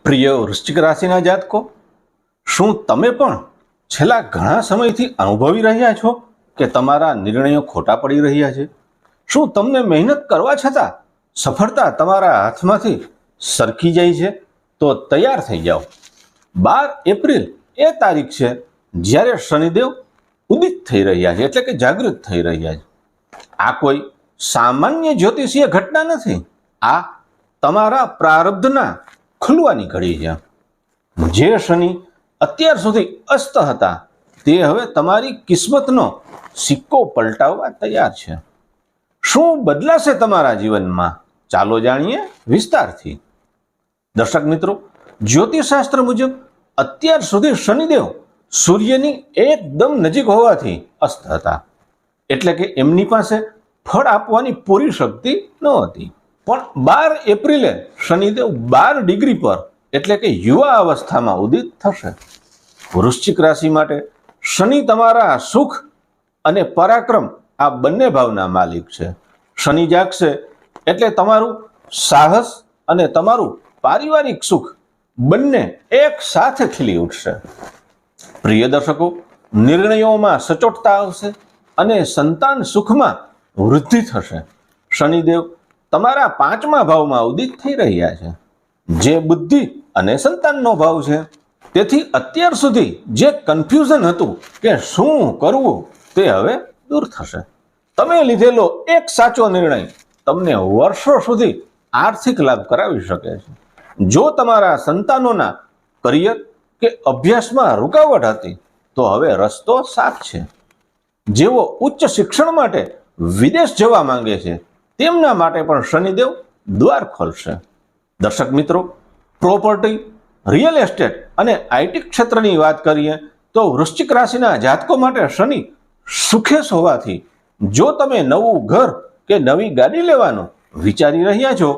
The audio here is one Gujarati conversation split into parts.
પ્રિય વૃશ્ચિક રાશિના જાતકો, શું તમે પણ છેલ્લા ઘણા સમયથી અનુભવી રહ્યા છો કે તમારા નિર્ણયો ખોટા પડી રહ્યા છે? શું તમને મહેનત કરવા છતાં સફળતા તમારા હાથમાંથી સરકી જાય છે? તો તૈયાર થઈ જાઓ. 12 એપ્રિલ એ તારીખ છે જ્યારે શનિદેવ ઉદિત થઈ રહ્યા છે, એટલે કે જાગૃત થઈ રહ્યા છે. આ કોઈ સામાન્ય જ્યોતિષીય ઘટના નથી. આ તમારા પ્રારબ્ધના ખુલવાની ઘડી છે. જે શનિ અત્યાર સુધી અસ્ત હતા તે હવે તમારી કિસ્મતનો સિક્કો પલટાવવા તૈયાર છે. શું બદલાશે તમારા જીવનમાં? ચાલો જાણીએ વિસ્તારથી. દર્શક મિત્રો, જ્યોતિષશાસ્ત્ર મુજબ અત્યાર સુધી શનિદેવ સૂર્યની એકદમ નજીક હોવાથી અસ્ત હતા, એટલે કે એમની પાસે ફળ આપવાની પૂરી શક્તિ નહોતી. પણ 12 એપ્રિલે શનિદેવ 12 ડિગ્રી પર, એટલે કે યુવા અવસ્થામાં ઉદિત થશે. વૃશ્ચિક રાશિ માટે શનિ તમારા સુખ અને પરાક્રમ આ બંને ભાવના માલિક છે. શનિ જાગશે એટલે તમારું સાહસ અને તમારું પારિવારિક સુખ બંને એક સાથે ખીલી ઉઠશે. પ્રિય દર્શકો, નિર્ણયોમાં સચોટતા આવશે અને સંતાન સુખમાં વૃદ્ધિ થશે. શનિદેવ તમારા 5મા ભાવમાં ઉદિત થઈ રહ્યા છે, જે બુદ્ધિ અને સંતાનનો ભાવ છે. તેથી અત્યાર સુધી જે કન્ફ્યુઝન હતું કે શું કરવું તે હવે દૂર થશે. તમે લીધેલો એક સાચો નિર્ણય તમને વર્ષો સુધી આર્થિક લાભ કરાવી શકે છે. જો તમારા સંતાનોના કરિયર કે અભ્યાસમાં રૂકાવટ હતી તો હવે રસ્તો સાફ છે. જેઓ ઉચ્ચ શિક્ષણ માટે વિદેશ જવા માંગે છે તેમના માટે પણ શનિદેવ દ્વાર ખોલશે. દર્શક મિત્રો, પ્રોપર્ટી, રિયલ એસ્ટેટ અને આઈટી ક્ષેત્રની વાત કરીએ તો વૃશ્ચિક રાશિના જાતકો માટે શનિ સુખેશ હોવાથી જો તમે નવું ઘર કે નવી ગાડી લેવાનું વિચારી રહ્યા છો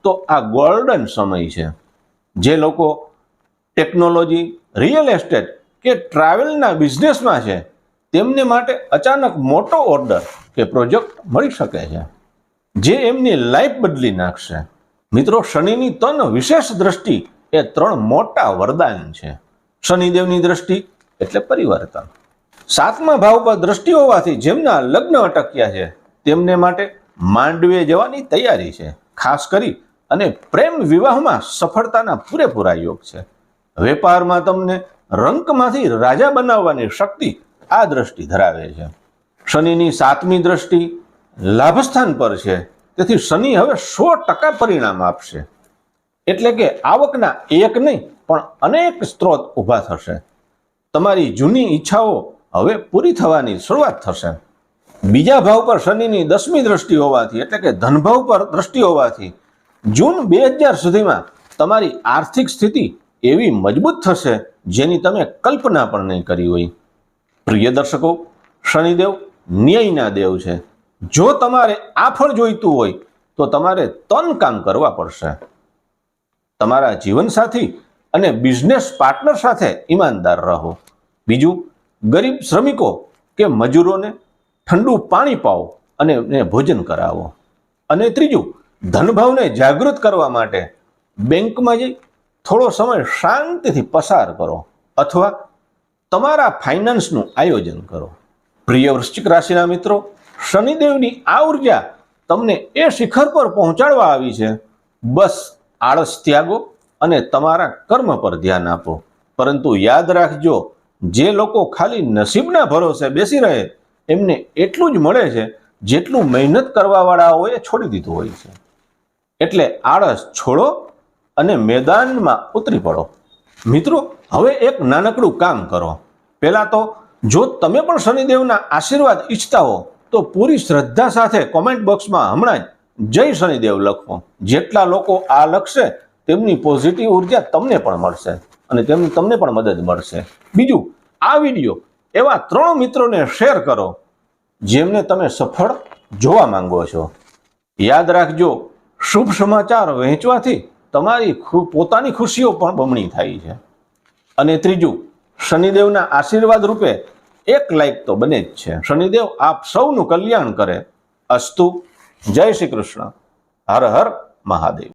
તો આ ગોલ્ડન સમય છે. જે લોકો ટેકનોલોજી, રિયલ એસ્ટેટ કે ટ્રાવેલના બિઝનેસમાં છે તેમને માટે અચાનક મોટો ઓર્ડર કે પ્રોજેક્ટ મળી શકે છે, જે એમની લાઈફ બદલી નાખશે. મિત્રો, શનિની 3 વિશેષ દ્રષ્ટિ એ 3 મોટા વરદાન છે. શનિદેવની દ્રષ્ટિ એટલે પરિવર્તન. 7મા ભાવ પર દ્રષ્ટિ હોવાથી જેમના લગ્ન અટક્યા છે તેમને માટે માંડવે જવાની તૈયારી છે. ખાસ કરી અને પ્રેમ વિવાહમાં સફળતાના પૂરેપૂરા યોગ છે. વેપારમાં તમને રંકમાંથી રાજા બનાવવાની શક્તિ આ દ્રષ્ટિ ધરાવે છે. શનિની 7મી દ્રષ્ટિ લાભસ્થાન પર છે, તેથી શનિ હવે 100% પરિણામ આપશે. એટલે કે આવકના એક નહીં પણ અનેક સ્ત્રોત ઊભા થશે. તમારી જૂની ઈચ્છાઓ હવે પૂરી થવાની શરૂઆત થશે. બીજા ભાવ પર શનિની 10મી દ્રષ્ટિ હોવાથી, એટલે કે ધનભાવ પર દ્રષ્ટિ હોવાથી જૂન 2000 સુધીમાં તમારી આર્થિક સ્થિતિ એવી મજબૂત થશે જેની તમે કલ્પના પણ નહીં કરી હોય. પ્રિય દર્શકો, શનિદેવ ન્યાયના દેવ છે. જો તમારે આ ફળ જોઈતું હોય તો તમારે 3 કામ કરવા પડશે. તમારા જીવનસાથી અને બિઝનેસ પાર્ટનર સાથે ઈમાનદાર રહો. બીજું, ગરીબ શ્રમિકો કે મજૂરોને ઠંડુ પાણી પાવો અને એને ભોજન કરાવો. અને ત્રીજું, ધનભાવને જાગૃત કરવા માટે બેંકમાં જઈ થોડો સમય શાંતિથી પસાર કરો અથવા તમારા ફાઇનાન્સનું આયોજન કરો. પ્રિય વૃશ્ચિક રાશિના મિત્રો, શનિદેવની આ ઉર્જા તમને એ શિખર પર પહોંચાડવા આવી છે. બસ આળસ ત્યાગો અને તમારા કર્મ પર ધ્યાન આપો. પરંતુ યાદ રાખજો, જે લોકો ખાલી નસીબના ભરોસે બેસી રહે એમને એટલું જ મળે છે જેટલું મહેનત કરવાવાળાઓએ છોડી દીધું હોય છે. એટલે આળસ છોડો અને મેદાનમાં ઉતરી પડો. મિત્રો, હવે એક નાનકડું કામ કરો. પહેલાં તો જો તમે પણ શનિદેવના આશીર્વાદ ઈચ્છતા હો તો પૂરી શ્રદ્ધા સાથે કોમેન્ટ બોક્સમાં હમણાં જ જય શનિદેવ લખો. જેટલા લોકો આ લખશે તેમની પોઝિટિવ ઉર્જા તમને પણ મળશે અને તમને પણ મદદ મળશે. બીજું, આ વિડીયો એવા 3 મિત્રોને શેર કરો જેમને તમે સફળ જોવા માંગો છો. યાદ રાખજો, શુભ સમાચાર વહેંચવાથી તમારી પોતાની ખુશીઓ પણ બમણી થાય છે. અને ત્રીજું, શનિદેવના આશીર્વાદ રૂપે એક લાઈક તો બને જ છે. શનિદેવ આપ સૌનું કલ્યાણ કરે. અસ્તુ. જય શ્રી કૃષ્ણ. હર હર મહાદેવ.